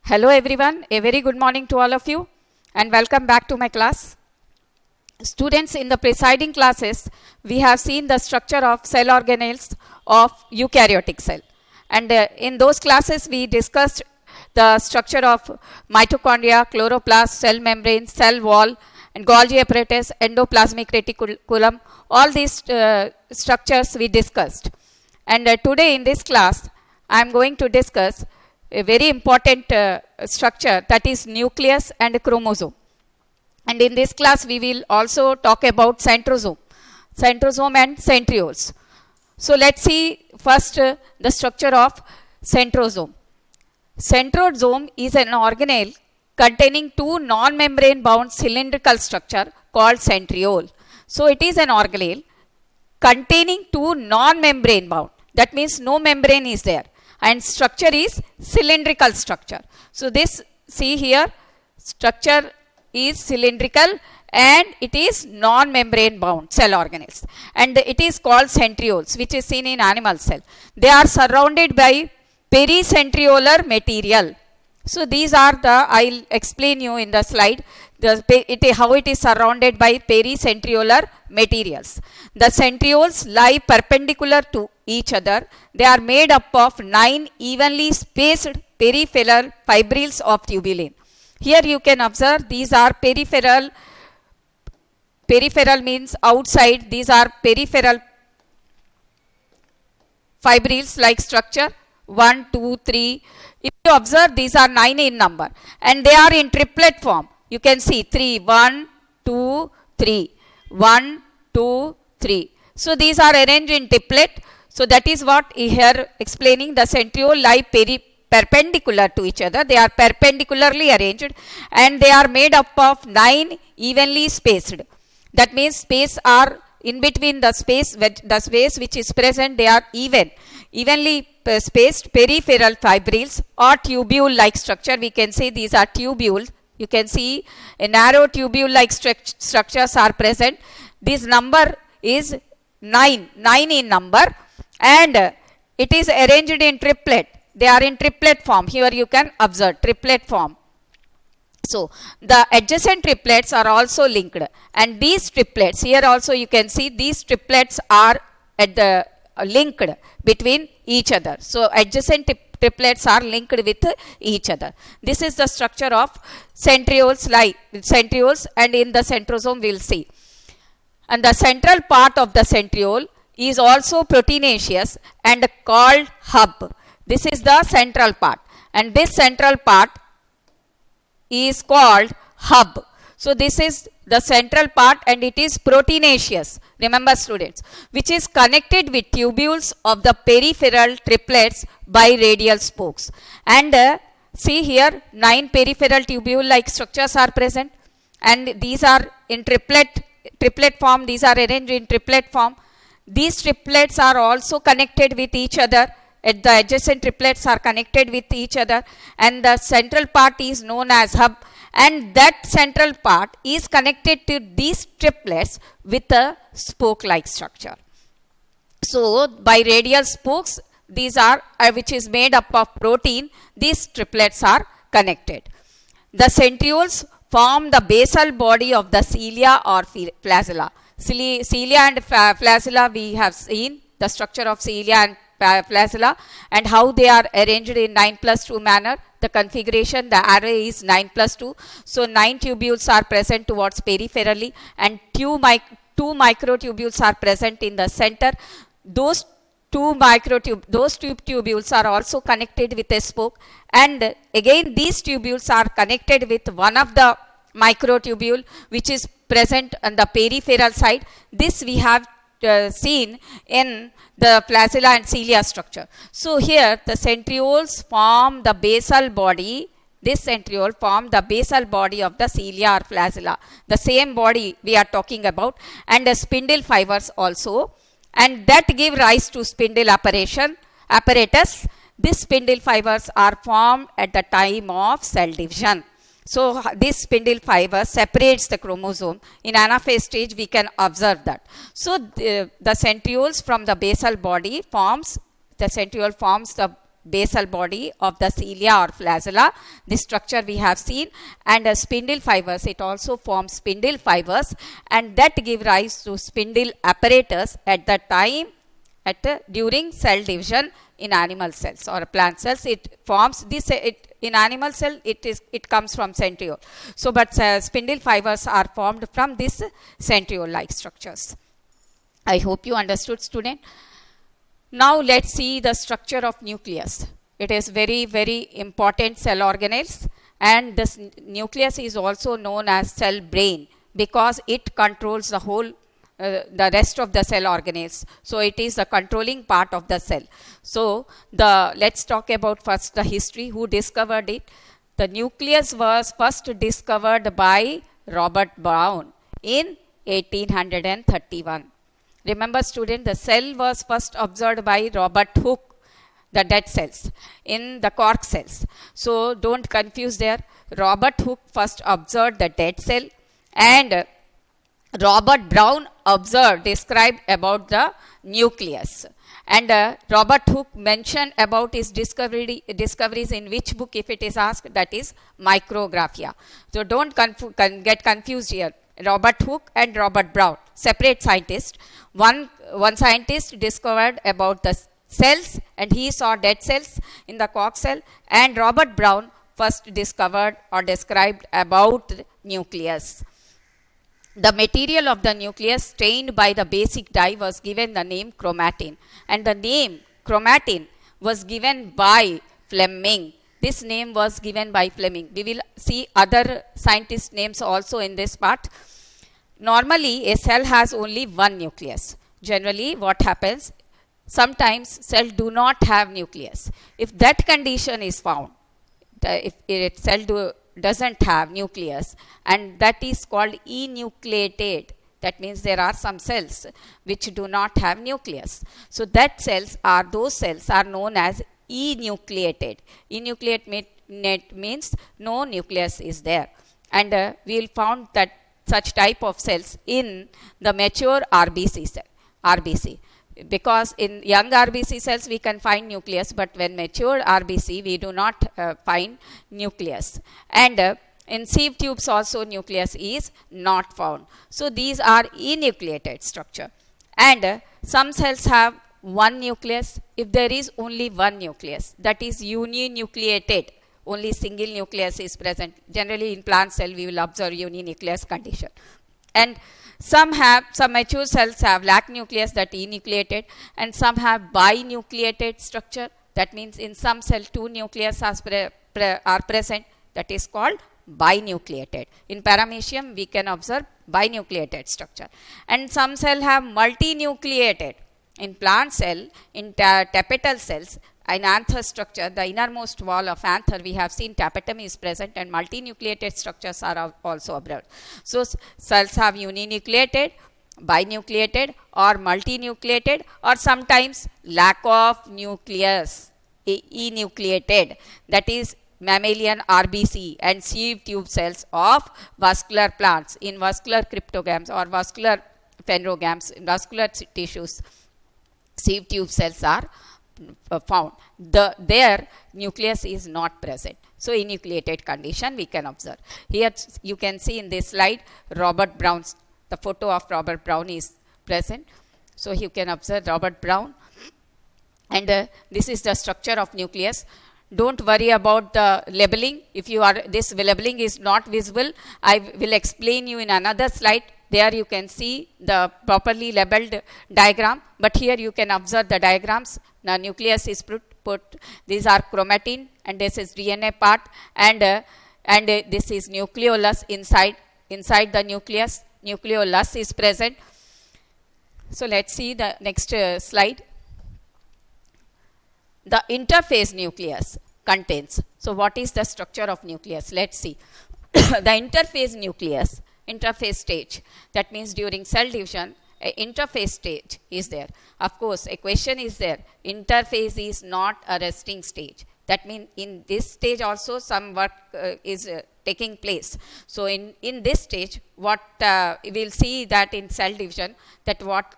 Hello everyone, a very good morning to all of you and welcome back to my class. Students, in the preceding classes, we have seen the structure of cell organelles of eukaryotic cell. And in those classes, we discussed the structure of mitochondria, chloroplast, cell membrane, cell wall, and Golgi apparatus, endoplasmic reticulum. All these structures we discussed. And today in this class, I am going to discuss a very important structure, that is nucleus and chromosome. And in this class we will also talk about centrosome and centrioles. So let's see first the structure of centrosome. Centrosome is an organelle containing two non-membrane bound cylindrical structure called centriole. So it is an organelle containing two non-membrane bound. That means no membrane is there. And structure is cylindrical structure. So this, see here, structure is cylindrical and it is non-membrane bound cell organelles. And it is called centrioles, which is seen in animal cell. They are surrounded by pericentriolar material. So these are the, I'll explain you in the slide, how it is surrounded by pericentriolar materials. The centrioles lie perpendicular to each other. They are made up of 9 evenly spaced peripheral fibrils of tubulin. Here you can observe these are peripheral means outside, these are peripheral fibrils like structure 1, 2, 3. If you observe, these are 9 in number and they are in triplet form. You can see 3, 1, 2, 3, 1, 2, 3. So these are arranged in triplet. So that is what here explaining, the centriole lie perpendicular to each other. They are perpendicularly arranged and they are made up of 9 evenly spaced. That means space are in between the space which is present, they are evenly spaced peripheral fibrils or tubule like structure. We can say these are tubules. You can see a narrow tubule like structures are present. This number is 9 in number and it is arranged in triplet. They are in triplet form. Here you can observe triplet form. So the adjacent triplets are also linked and these triplets, here also you can see these triplets are at the linked between each other. So adjacent triplets are linked with each other. This is the structure of centrioles and in the centrosome we will see. And the central part of the centriole is also proteinaceous and called hub. This is the central part and this central part is called hub. So this is the central part and it is proteinaceous, remember students, which is connected with tubules of the peripheral triplets by radial spokes. And see here 9 peripheral tubule like structures are present and these are in triplet form, these are arranged in triplet form. These triplets are also connected with each other. The adjacent triplets are connected with each other and the central part is known as hub and that central part is connected to these triplets with a spoke like structure. So by radial spokes, these are which is made up of protein, these triplets are connected. The centrioles form the basal body of the cilia or flagella. Cilia and flagella, we have seen the structure of cilia and flagella and how they are arranged in 9+2 manner. The configuration, the array is 9+2. So 9 tubules are present towards peripherally and 2 microtubules are present in the center. Those two tubules are also connected with a spoke and again these tubules are connected with one of the microtubule which is present on the peripheral side. This we have seen in the flagella and cilia structure. So here the centrioles form the basal body. This centriole form the basal body of the cilia or flagella. The same body we are talking about and the spindle fibers also, and that give rise to spindle apparatus. These spindle fibers are formed at the time of cell division. So this spindle fiber separates the chromosome. In anaphase stage we can observe that. So the centrioles from the basal body forms the basal body of the cilia or flagella. This structure we have seen, and spindle fibers, it also forms spindle fibers, and that give rise to spindle apparatus at the time during cell division in animal cells or plant cells. It forms this, in animal cell it comes from centriole. So but spindle fibers are formed from this centriole like structures. I hope you understood, student. Now let's see the structure of nucleus. It is very, very important cell organelles, and this nucleus is also known as cell brain because it controls the whole the rest of the cell organelles. So it is the controlling part of the cell. So let's talk about first the history, who discovered it. The nucleus was first discovered by Robert Brown in 1831. Remember, student, the cell was first observed by Robert Hooke, the dead cells in the cork cells. So don't confuse there. Robert Hooke first observed the dead cell, and Robert Brown described about the nucleus. And Robert Hooke mentioned about his discoveries in which book, if it is asked? That is Micrographia. So don't get confused here. Robert Hooke and Robert Brown, separate scientists. One scientist discovered about the cells, and he saw dead cells in the cork cell, and Robert Brown first discovered or described about the nucleus. The material of the nucleus stained by the basic dye was given the name chromatin, and the name chromatin was given by Fleming. This name was given by Fleming. We will see other scientist names also in this part. Normally, a cell has only one nucleus. Generally, what happens? Sometimes cells do not have nucleus. If that condition is found, if a cell doesn't have nucleus, and that is called enucleated. That means there are some cells which do not have nucleus. So that those cells are known as enucleated. Enucleate means no nucleus is there, and we will found that such type of cells in the mature RBC. Because in young RBC cells we can find nucleus, but when mature RBC we do not find nucleus. And in sieve tubes also nucleus is not found. So these are enucleated structure. And some cells have one nucleus. If there is only one nucleus, that is uninucleated. Only single nucleus is present. Generally in plant cell we will observe uninucleus condition. And some mature cells have lack nucleus, that enucleated, and some have binucleated structure. That means in some cell two nucleus are present. That is called binucleated. In paramecium we can observe binucleated structure. And some cell have multinucleated. In plant cell, in tapetal cells, in anther structure, the innermost wall of anther, we have seen tapetum is present, and multinucleated structures are also observed. So cells have uninucleated, binucleated, or multinucleated, or sometimes lack of nucleus, enucleated. That is mammalian RBC and sieve tube cells of vascular plants. In vascular cryptogams or vascular phanerogams, in vascular tissues, sieve tube cells are found. Their nucleus is not present. So enucleated condition we can observe. Here you can see in this slide Robert Brown's, the photo of Robert Brown is present. So you can observe Robert Brown, and this is the structure of nucleus. Don't worry about the labeling. If this labeling is not visible, I will explain you in another slide. There you can see the properly labeled diagram, but here you can observe the diagrams. The nucleus is put. These are chromatin, and this is DNA part, and this is nucleolus inside the nucleus. Nucleolus is present. So let's see the next slide. The interphase nucleus contains. So what is the structure of nucleus? Let's see. The interphase stage. That means during cell division, interphase stage is there. Of course, a question is there. Interphase is not a resting stage. That means in this stage also some work is taking place. So in this stage, what we will see that in cell division, that what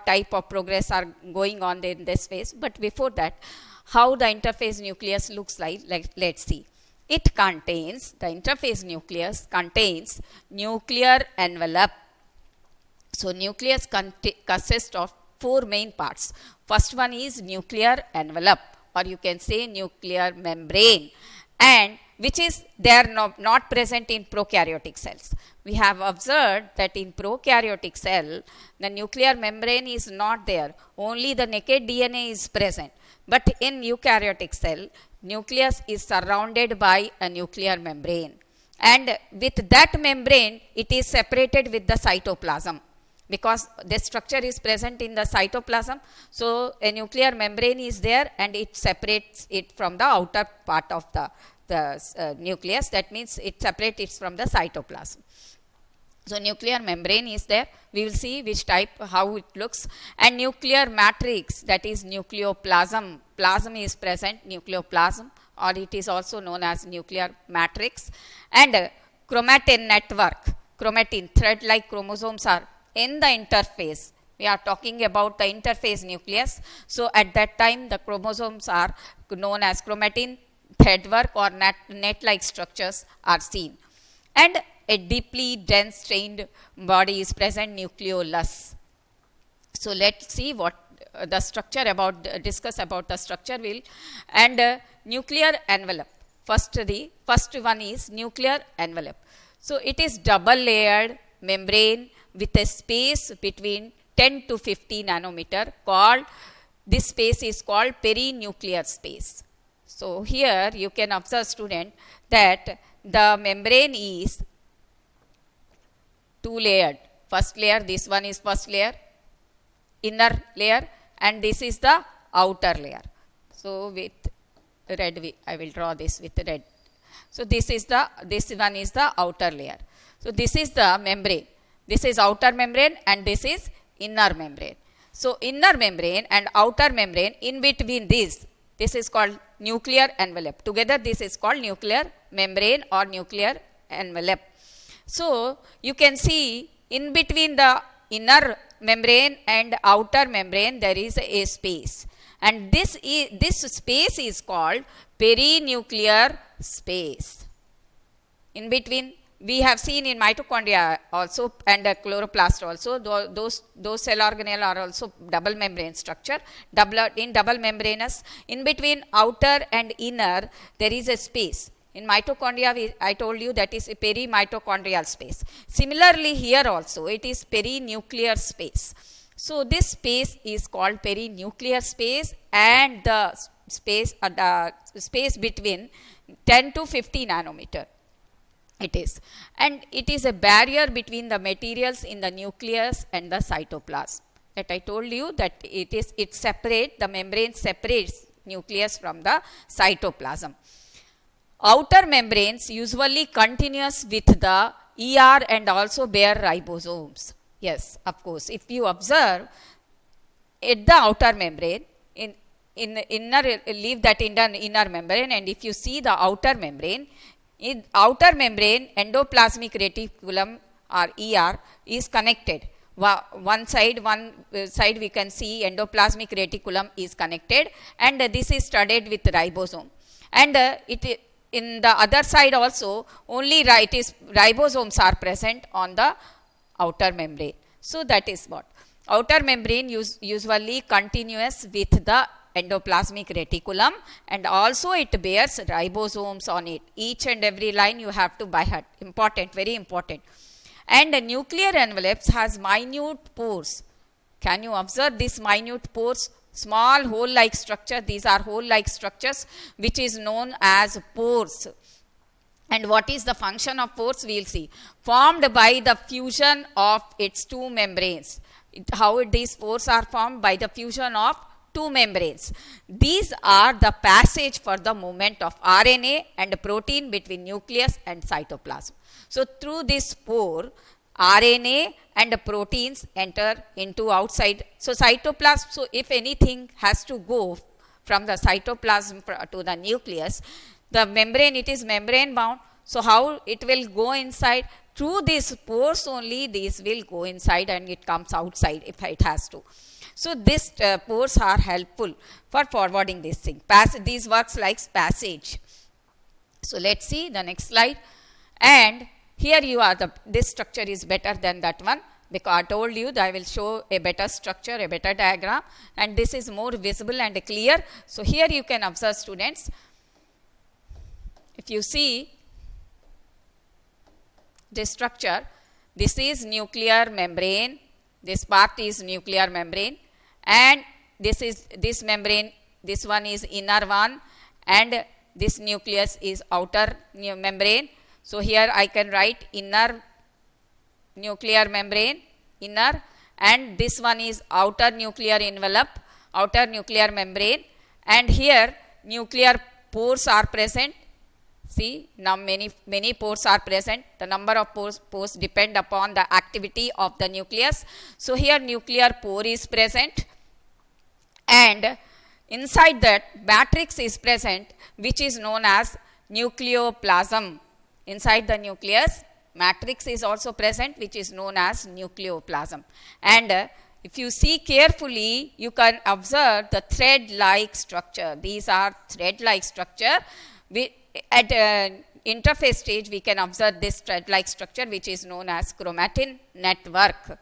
type of progress are going on in this phase. But before that, How the interphase nucleus looks like let's see. It contains, the interphase nucleus contains nuclear envelope. So nucleus consists of four main parts. First one is nuclear envelope, or you can say nuclear membrane, and which is they are not present in prokaryotic cells. We have observed that in prokaryotic cell, the nuclear membrane is not there, only the naked DNA is present. But in eukaryotic cell, nucleus is surrounded by a nuclear membrane, and with that membrane, it is separated with the cytoplasm. Because the structure is present in the cytoplasm, so a nuclear membrane is there and it separates it from the outer part of the nucleus. That means it separates it from the cytoplasm. So nuclear membrane is there. We will see which type, how it looks. And nuclear matrix, that is nucleoplasm. Plasm is present, nucleoplasm, or it is also known as nuclear matrix. And chromatin network, chromatin, thread-like chromosomes are in the interphase. We are talking about the interphase nucleus. So at that time, the chromosomes are known as chromatin, threadwork or net-like structures are seen. And a deeply dense chained body is present, nucleolus. So let's see what the structure about, discuss about the structure will. And nuclear envelope. The first one is nuclear envelope. So it is double layered membrane with a space between 10 to 50 nanometer called, this space is called perinuclear space. So here you can observe, student, that the membrane is two layered. First layer, this one is first layer, inner layer, and this is the outer layer. So with red, I will draw this with red. So this one is the outer layer. So this is the membrane. This is outer membrane and this is inner membrane. So inner membrane and outer membrane, in between this is called nuclear envelope. Together this is called nuclear membrane or nuclear envelope. So you can see in between the inner membrane and outer membrane there is a space, and this space is called perinuclear space. In between, we have seen in mitochondria also and chloroplast also, those cell organelle are also double membrane structure, double membranous. In between outer and inner there is a space. In mitochondria, I told you that is a perimitochondrial space. Similarly here also it is perinuclear space. So this space is called perinuclear space, and the space between 10 to 50 nanometer. It is, and it is a barrier between the materials in the nucleus and the cytoplasm. That I told you that the membrane separates nucleus from the cytoplasm. Outer membranes usually continuous with the ER and also bear ribosomes. Yes, of course. If you observe at the outer membrane, in inner, leave that inner membrane, and if you see the outer membrane, in outer membrane endoplasmic reticulum or ER is connected. One side we can see endoplasmic reticulum is connected, and this is studded with ribosome. And in the other side also only ribosomes are present on the outer membrane. So that is what. Outer membrane usually continuous with the endoplasmic reticulum, and also it bears ribosomes on it. Each and every line you have to by heart. Important, very important. And nuclear envelopes has minute pores. Can you observe these minute pores? Small hole-like structure. These are hole-like structures which is known as pores. And what is the function of pores? We will see. Formed by the fusion of its two membranes. How these pores are formed? By the fusion of two membranes. These are the passage for the movement of RNA and protein between nucleus and cytoplasm. So through this pore, RNA and proteins enter into outside. So cytoplasm, so if anything has to go from the cytoplasm to the nucleus, the membrane, it is membrane bound. So how it will go inside? Through these pores only these will go inside and it comes outside if it has to. So these pores are helpful for forwarding this thing. These works like passage. So let's see the next slide. And here you are, this structure is better than that one, because I told you that I will show a better structure, a better diagram, and this is more visible and clear. So here you can observe, students, if you see this structure, this is nuclear membrane, this part is nuclear membrane, and this membrane, this one is inner one, and this nucleus is outer membrane. So here I can write inner nuclear membrane, inner, and this one is outer nuclear envelope, outer nuclear membrane, and here nuclear pores are present. See, now many pores are present. The number of pores depend upon the activity of the nucleus. So here nuclear pore is present, and inside that matrix is present, which is known as nucleoplasm. Inside the nucleus, matrix is also present, which is known as nucleoplasm. And if you see carefully, you can observe the thread-like structure. These are thread-like structure. At interface stage, we can observe this thread-like structure, which is known as chromatin network.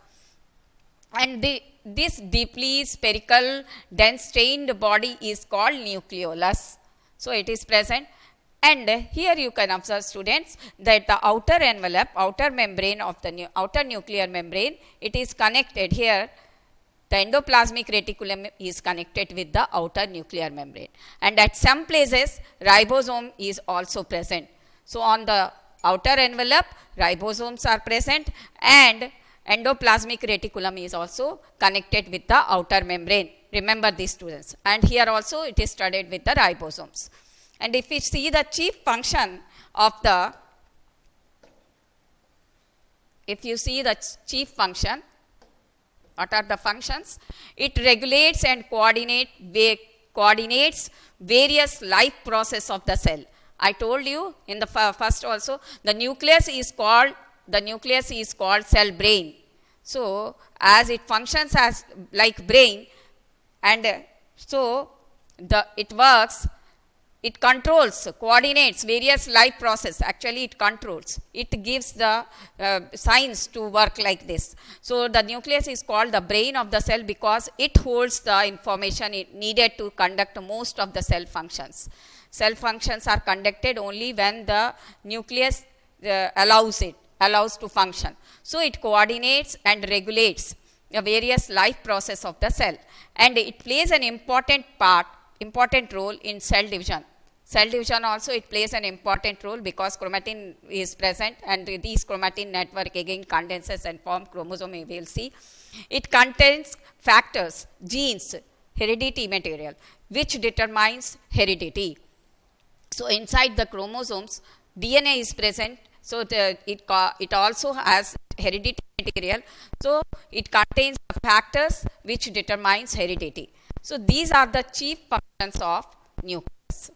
And this deeply spherical, dense stained body is called nucleolus. So it is present. And here you can observe, students, that the outer envelope, outer membrane of the outer nuclear membrane, it is connected here. The endoplasmic reticulum is connected with the outer nuclear membrane. And at some places, ribosome is also present. So on the outer envelope, ribosomes are present, and endoplasmic reticulum is also connected with the outer membrane. Remember these, students. And here also it is studied with the ribosomes. And if we see the chief function of the, if you see the chief function, what are the functions? It regulates and coordinates various life process of the cell. I told you in the first also, the nucleus is called cell brain. So as it functions as like brain, and so it works. It controls, coordinates various life process. Actually, it controls. It gives the signs to work like this. So the nucleus is called the brain of the cell because it holds the information it needed to conduct most of the cell functions. Cell functions are conducted only when the nucleus allows to function. So it coordinates and regulates the various life process of the cell, and it plays an important role in cell division. Cell division also it plays an important role because chromatin is present, and these chromatin network again condenses and form chromosome, we will see. It contains factors, genes, heredity material, which determines heredity. So inside the chromosomes, DNA is present, so it also has heredity material. So it contains the factors which determines heredity. So these are the chief functions of nucleus.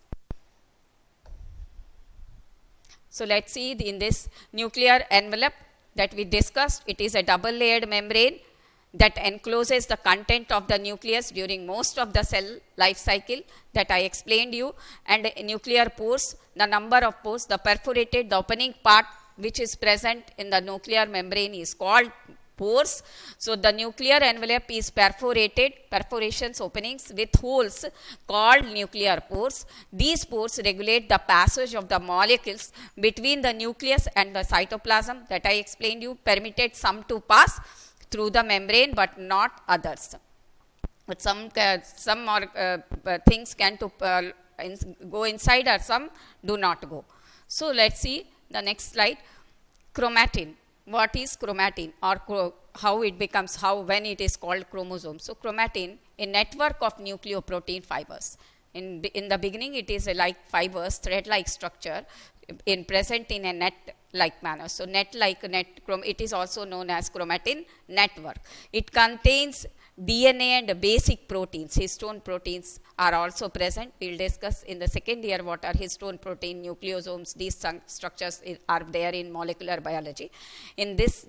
So let's see in this nuclear envelope that we discussed, it is a double layered membrane that encloses the content of the nucleus during most of the cell life cycle that I explained you, and nuclear pores, the number of pores, the perforated, the opening part which is present in the nuclear membrane is called pores. So the nuclear envelope is perforated, perforations, openings with holes called nuclear pores. These pores regulate the passage of the molecules between the nucleus and the cytoplasm that I explained you, permitted some to pass through the membrane but not others. But some things can go inside or some do not go. So let's see the next slide. Chromatin. What is chromatin, or how it becomes, when it is called chromosome? So chromatin, a network of nucleoprotein fibers. In the beginning, it is like fibers, thread-like structure, present in a net-like manner. So it is also known as chromatin network. It contains DNA and basic proteins, histone proteins are also present. We will discuss in the second year what are histone protein, nucleosomes, these structures are there in molecular biology. In this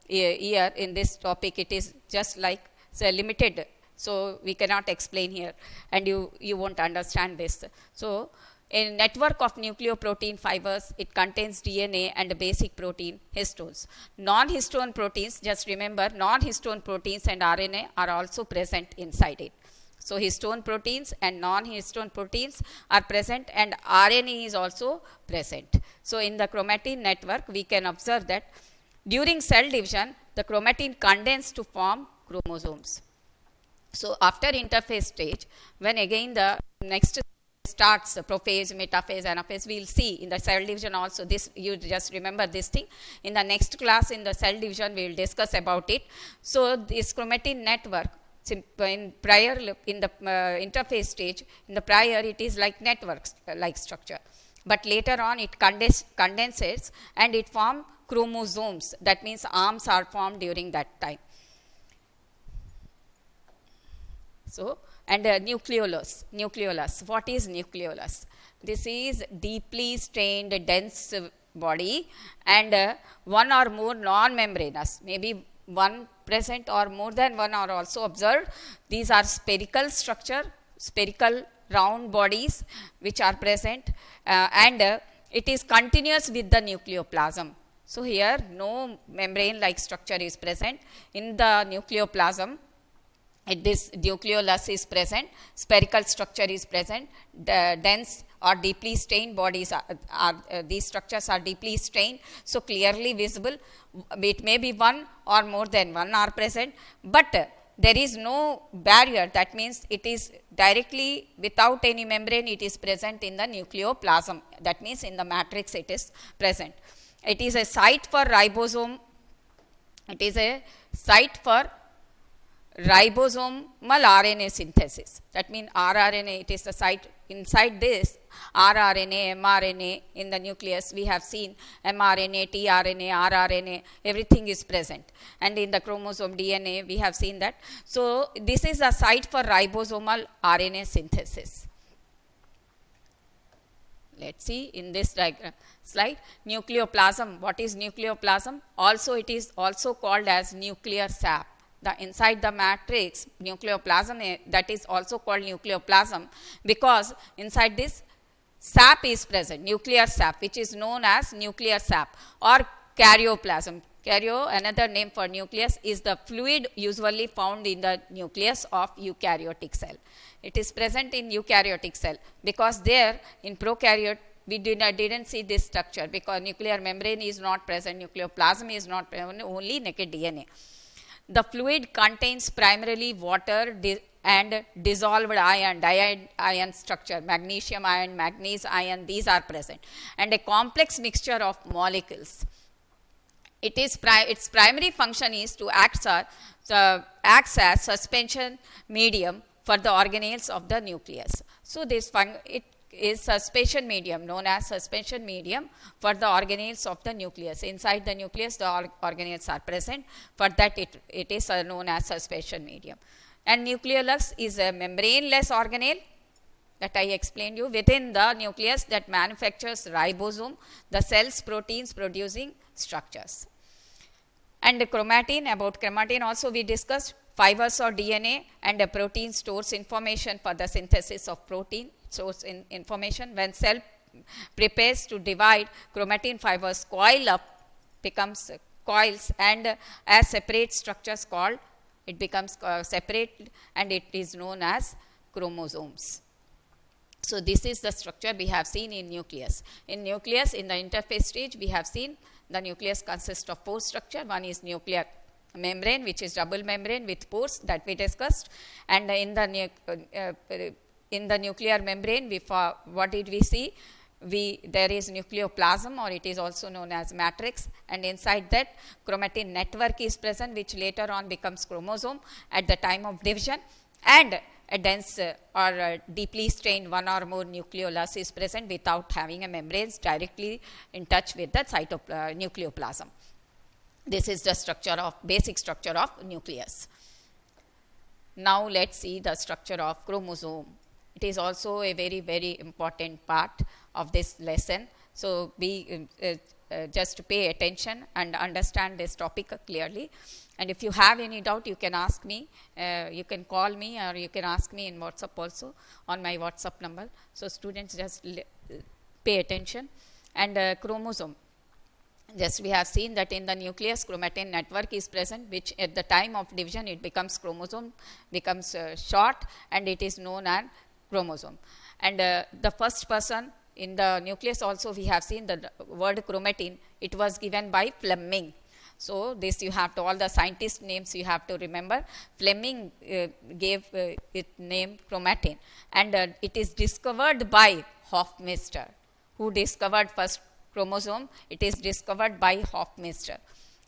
year, in this topic, it is just like limited So we cannot explain here, and you won't understand this. So a network of nucleoprotein fibers, it contains DNA and a basic protein, histones. Non-histone proteins, just remember, non-histone proteins and RNA are also present inside it. So histone proteins and non-histone proteins are present, and RNA is also present. So in the chromatin network, we can observe that during cell division, the chromatin condenses to form chromosomes. So after interphase stage, when again the next starts prophase, metaphase, anaphase, we will see in the cell division also. This, you just remember this thing. In the next class in the cell division, we will discuss about it. So this chromatin network, in prior, in the interphase stage, in the prior it is like networks like structure, but later on it condenses and it forms chromosomes. That means arms are formed during that time. So, and nucleolus. What is nucleolus? This is deeply strained dense body, and one or more non-membranous, maybe one present or more than one are also observed. These are spherical structure, spherical round bodies which are present, and it is continuous with the nucleoplasm. So here no membrane like structure is present in the nucleoplasm. This nucleolus is present, spherical structure is present, the dense or deeply strained bodies these structures are deeply strained, so clearly visible. It may be one or more than one are present, but there is no barrier. That means it is directly without any membrane, it is present in the nucleoplasm. That means in the matrix it is present. It is a site for ribosome. It is a site for ribosomal RNA synthesis. That means rRNA, it is the site inside this rRNA, mRNA in the nucleus. We have seen mRNA, tRNA, rRNA, everything is present. And in the chromosome DNA, we have seen that. So this is a site for ribosomal RNA synthesis. Let's see in this diagram slide. Nucleoplasm. What is nucleoplasm? Also, it is also called as nuclear sap. The inside the matrix nucleoplasm, that is also called nucleoplasm, because inside this sap is present, nuclear sap, which is known as nuclear sap or karyoplasm. Karyo, another name for nucleus, is the fluid usually found in the nucleus of eukaryotic cell. It is present in eukaryotic cell, because there in prokaryote we didn't see this structure, because nuclear membrane is not present, nucleoplasm is not present, only naked DNA. The fluid contains primarily water and dissolved ion, ion structure, magnesium ion, manganese ion, these are present, and a complex mixture of molecules. It is its primary function is to act as suspension medium for the organelles of the nucleus. So this it is suspension medium, known as suspension medium for the organelles of the nucleus. Inside the nucleus, the organelles are present. For that, it is known as suspension medium. And nucleolus is a membraneless organelle that I explained you within the nucleus that manufactures ribosome, the cell's proteins producing structures. And the chromatin, about chromatin also we discussed. Fibers or DNA and a protein stores information for the synthesis of protein. Source information. When cell prepares to divide, chromatin fibers coil up, becomes coils, and as separate structures called, it becomes separate, and it is known as chromosomes. So this is the structure we have seen in nucleus. In nucleus, in the interphase stage, we have seen the nucleus consists of four structure. One is nuclear membrane, which is double membrane with pores that we discussed, and in the nuclear membrane, what did we see? There is nucleoplasm, or it is also known as matrix, and inside that chromatin network is present, which later on becomes chromosome at the time of division, and a dense or deeply strained one or more nucleolus is present without having a membranes directly in touch with the nucleoplasm. This is the basic structure of nucleus. Now let's see the structure of chromosome. It is also a very, very important part of this lesson. So just pay attention and understand this topic clearly. And if you have any doubt, you can ask me, you can call me, or you can ask me in WhatsApp also on my WhatsApp number. So students just pay attention. And chromosome. Just we have seen that in the nucleus chromatin network is present, which at the time of division it becomes chromosome, becomes short, and it is known as chromosome. And the first person in the nucleus also we have seen the word chromatin, it was given by Fleming. So this you have to, all the scientist names you have to remember. Fleming gave it name chromatin, and it is discovered by Hofmeister. Who discovered first chromosome? It is discovered by Hofmeister.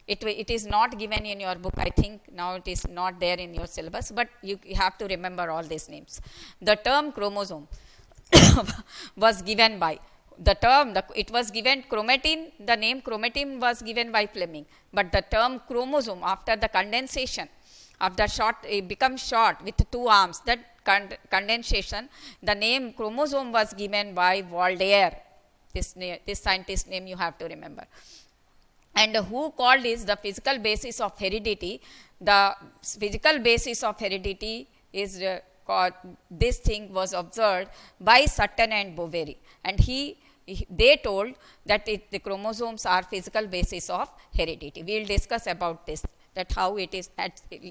It is not given in your book, I think now it is not there in your syllabus, but you have to remember all these names. The term chromosome was given by, it was given chromatin, the name chromatin was given by Fleming, but the term chromosome, after the condensation of the short, it becomes short with 2 arms, that condensation, the name chromosome was given by Waldeyer. This scientist name you have to remember. And who called is the physical basis of heredity? The physical basis of heredity is called, this thing was observed by Sutton and Boveri, and they told that the chromosomes are physical basis of heredity. We will discuss about this, that how it is.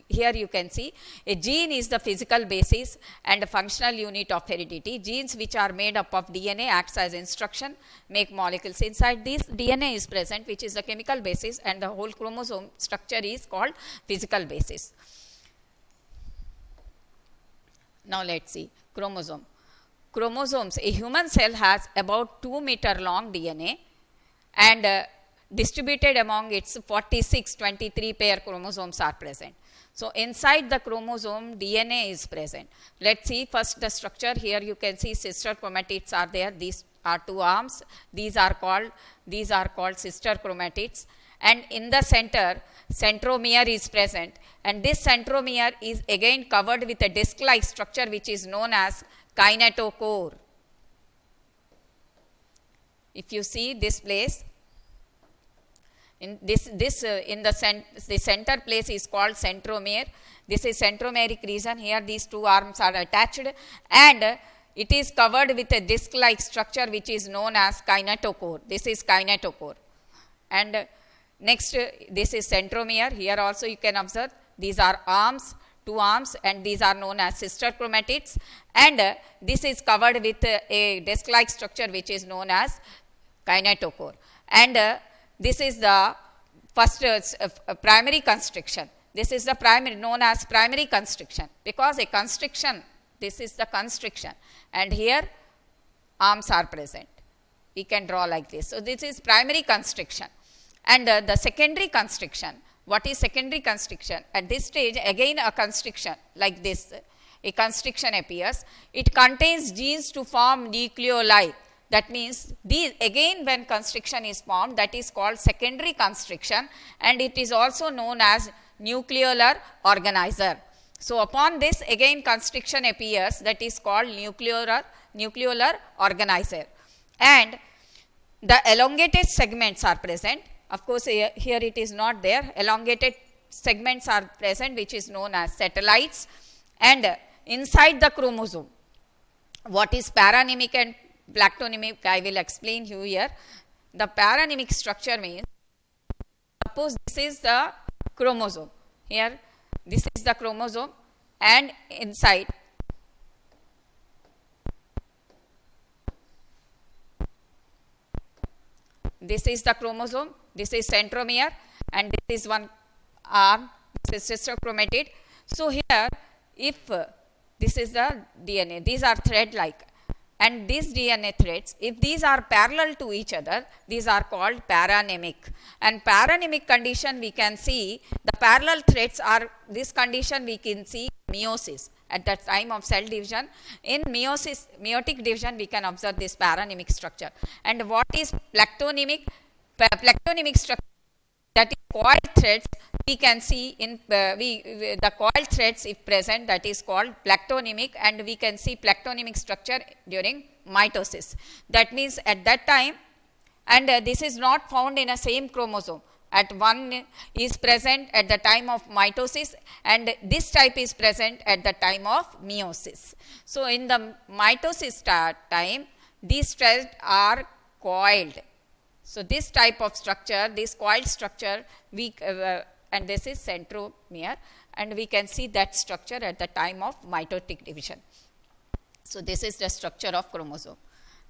Here you can see a gene is the physical basis and a functional unit of heredity. Genes which are made up of DNA acts as instruction, make molecules. Inside this DNA is present, which is the chemical basis, and the whole chromosome structure is called physical basis. Now let's see chromosome. Chromosomes, a human cell has about 2-meter long DNA, and distributed among its 23 pair chromosomes are present. So inside the chromosome DNA is present. Let's see first the structure. Here you can see sister chromatids are there. These are 2 arms. These are called sister chromatids. And in the center, centromere is present, and this centromere is again covered with a disc-like structure which is known as kinetochore. If you see this place, in the center place is called centromere. This is centromeric region. Here these 2 arms are attached, and it is covered with a disc-like structure which is known as kinetochore. This is kinetochore. And next, this is centromere. Here also you can observe these are arms, 2 arms, and these are known as sister chromatids, and this is covered with a disc-like structure which is known as kinetochore. And this is the first primary constriction. This is the primary, known as primary constriction, because a constriction, this is the constriction, and here arms are present. We can draw like this. So this is primary constriction. And the secondary constriction. What is secondary constriction? At this stage, again a constriction like this, a constriction appears. It contains genes to form nucleoli. That means these, again when constriction is formed, that is called secondary constriction, and it is also known as nucleolar organizer. So upon this again constriction appears, that is called nucleolar organizer. And the elongated segments are present. Of course, here it is not there. Elongated segments are present, which is known as satellites. And inside the chromosome, what is paranymic and galactonymic, I will explain you here. The paranymic structure means, suppose this is the chromosome. Here, this is the chromosome, and inside this is the chromosome, this is centromere, and this is one arm, this is sister chromatid. So here, if this is the DNA, these are thread-like, and these DNA threads, if these are parallel to each other, these are called paranymic. And paranymic condition, we can see the parallel threads are, this condition we can see meiosis. At that time of cell division, in meiosis, meiotic division, we can observe this paranymic structure. And what is plectonymic? Plectonymic structure, that is coil threads, we can see in the coil threads if present, that is called plectonymic, and we can see plectonymic structure during mitosis. That means at that time, and this is not found in a same chromosome, at one is present at the time of mitosis, and this type is present at the time of meiosis. So, in the mitosis time, these threads are coiled. So, this type of structure, this coiled structure, and this is centromere, and we can see that structure at the time of mitotic division. So, this is the structure of chromosome,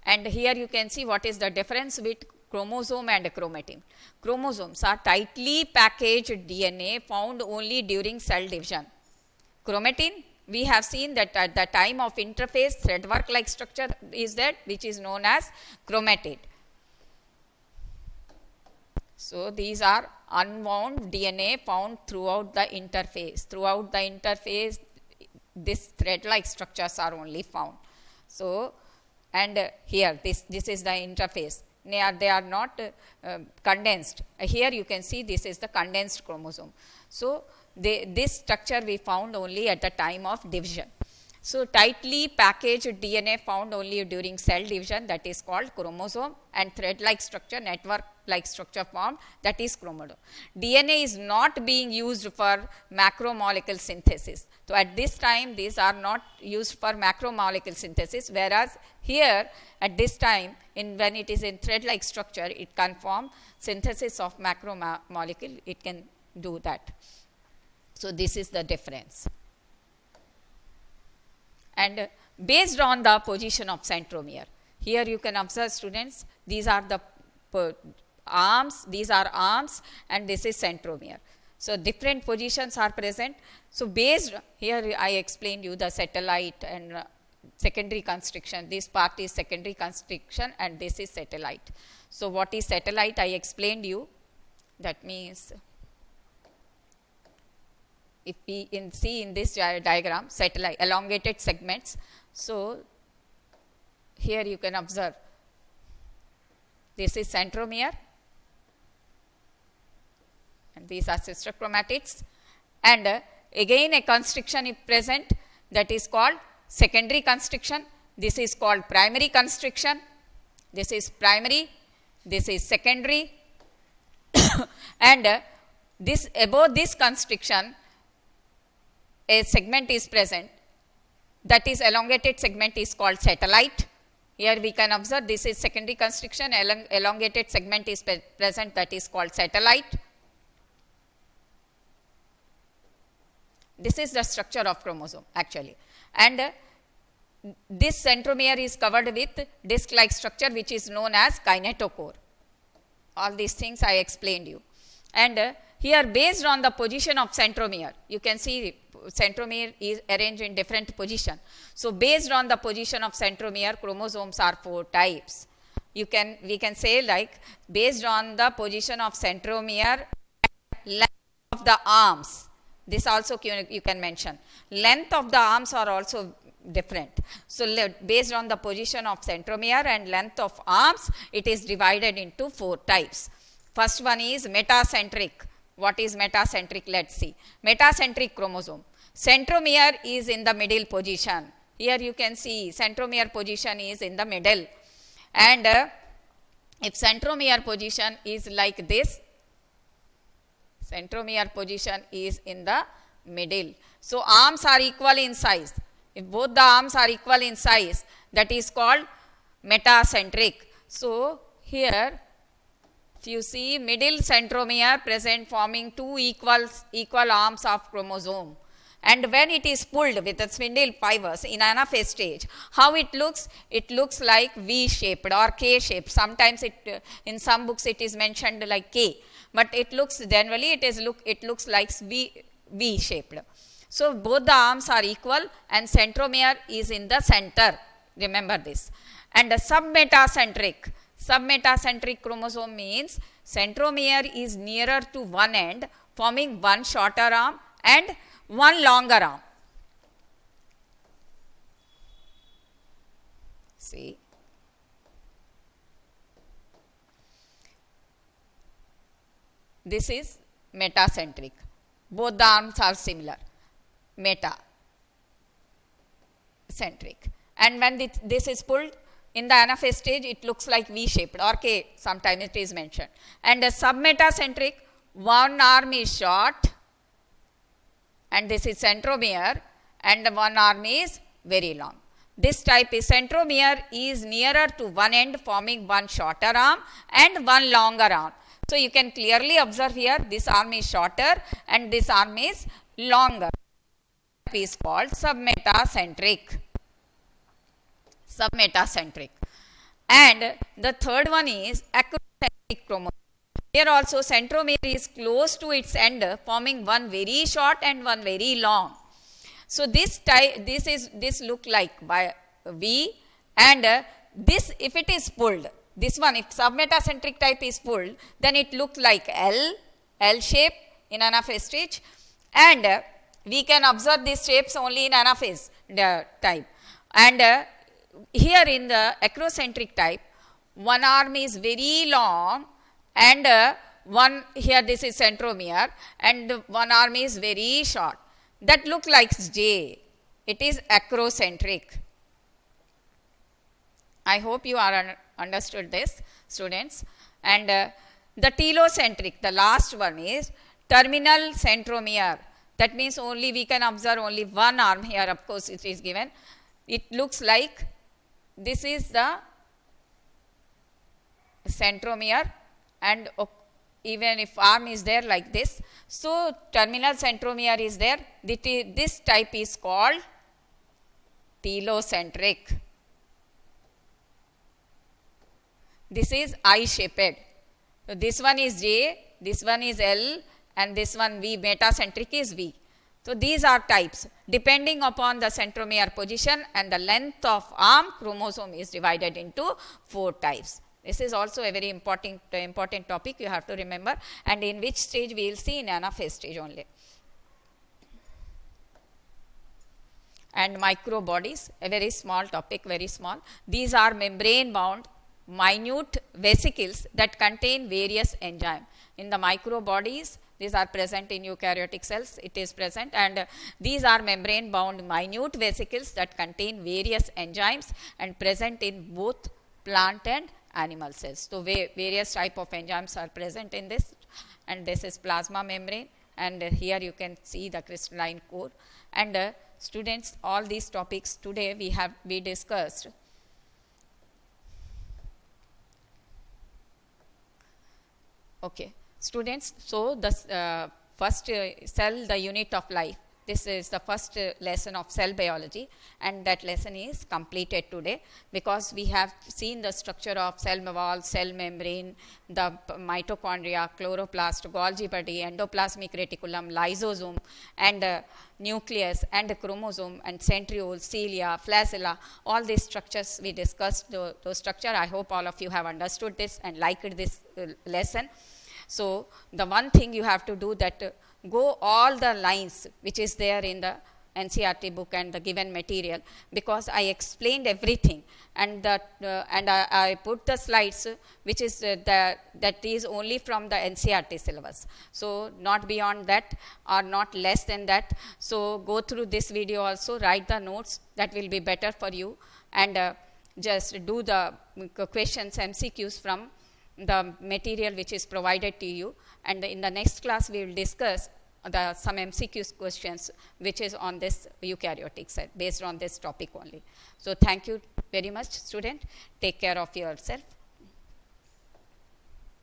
and here you can see what is the difference with chromosome and chromatin. Chromosomes are tightly packaged DNA found only during cell division. Chromatin, we have seen that at the time of interphase, threadwork like structure is there, which is known as chromatid. So, these are unwound DNA found throughout the interphase. Throughout the interphase, this thread like structures are only found. So, and here this is the interphase. They are not condensed. Here you can see this is the condensed chromosome. So, this structure we found only at the time of division. So, tightly packaged DNA found only during cell division, that is called chromosome, and thread like structure, network like structure formed, that is chromosome. DNA is not being used for macromolecule synthesis. So, at this time these are not used for macromolecule synthesis, whereas here at this time when it is in thread like structure, it can form synthesis of macromolecule, it can do that. So, this is the difference. And based on the position of centromere, here you can observe, students, these are the arms, and this is centromere. So, different positions are present. So, based here I explained you the satellite and secondary constriction. This part is secondary constriction and this is satellite. So, what is satellite? I explained you. That means if we see in this diagram satellite elongated segments. So, here you can observe this is centromere and these are sister chromatids, and again a constriction is present, that is called secondary constriction. This is called primary constriction. This is primary, this is secondary and this above this constriction a segment is present, that is elongated segment is called satellite. Here we can observe this is secondary constriction, elongated segment is present, that is called satellite. This is the structure of chromosome actually, and this centromere is covered with disc like structure which is known as kinetochore. All these things I explained you, and here based on the position of centromere, you can see centromere is arranged in different position. So, based on the position of centromere, chromosomes are 4 types. We can say like based on the position of centromere, length of the arms, this also you can mention. Length of the arms are also different. So, based on the position of centromere and length of arms, it is divided into 4 types. First one is metacentric. What is metacentric? Let us see. Metacentric chromosome. Centromere is in the middle position. Here you can see centromere position is in the middle, and if centromere position is like this, centromere position is in the middle. So, arms are equal in size. If both the arms are equal in size, that is called metacentric. So, here if you see middle centromere present forming 2 equal arms of chromosome, and when it is pulled with the spindle fibers in anaphase stage, how it looks? It looks like V shaped or K shaped. Sometimes in some books it is mentioned like K, but it looks generally it looks like V shaped. So, both the arms are equal and centromere is in the center, remember this. And submetacentric chromosome means centromere is nearer to one end, forming one shorter arm and one longer arm. See, this is metacentric. Both the arms are similar. Metacentric. And when this is pulled in the anaphase stage, it looks like V shaped or K, sometimes it is mentioned. And a submetacentric, one arm is short and this is centromere, and one arm is very long. This type is centromere is nearer to one end, forming one shorter arm and one longer arm. So you can clearly observe here, this arm is shorter and this arm is longer. This is called submetacentric. Submetacentric. And the third one is acrocentric chromosome. Here also centromere is close to its end, forming one very short and one very long. So this type, this look like by V, and this, if it is pulled, this one, if submetacentric type is pulled, then it look like L shape in anaphase stage, and we can observe these shapes only in anaphase type. And here in the acrocentric type, one arm is very long, and one here this is centromere, and one arm is very short. That look like J. It is acrocentric. I hope you are understood this, students. And the telocentric, the last one is terminal centromere. That means only we can observe only one arm here. Of course, it is given. It looks like this is the centromere, and even if arm is there like this, so terminal centromere is there. This type is called telocentric. This is I-shaped. So this one is J, this one is L, and this one V, metacentric is V. So these are types. Depending upon the centromere position and the length of arm, chromosome is divided into 4 types. This is also a very important topic you have to remember, and in which stage we will see in anaphase stage only. And microbodies, a very small topic, very small. These are membrane bound minute vesicles that contain various enzymes. In the microbodies, these are present in eukaryotic cells, it is present, and these are membrane bound minute vesicles that contain various enzymes and present in both plant and animal cells. So various type of enzymes are present in this, and this is plasma membrane, and here you can see the crystalline core. And students, all these topics today we discussed. Okay, students, so the first cell, the unit of life. This is the first lesson of cell biology, and that lesson is completed today, because we have seen the structure of cell wall, cell membrane, the mitochondria, chloroplast, Golgi body, endoplasmic reticulum, lysosome, and nucleus, and chromosome, and centriole, cilia, flagella. All these structures we discussed, those structure. I hope all of you have understood this and liked this lesson. So the one thing you have to do that go all the lines which is there in the NCERT book and the given material, because I explained everything, and I put the slides which is that is only from the NCERT syllabus. So not beyond that or not less than that. So go through this video also, write the notes, that will be better for you, and just do the questions, MCQs from the material which is provided to you. And in the next class we will discuss some MCQs questions which is on this eukaryotic cell based on this topic only. So thank you very much, student. Take care of yourself.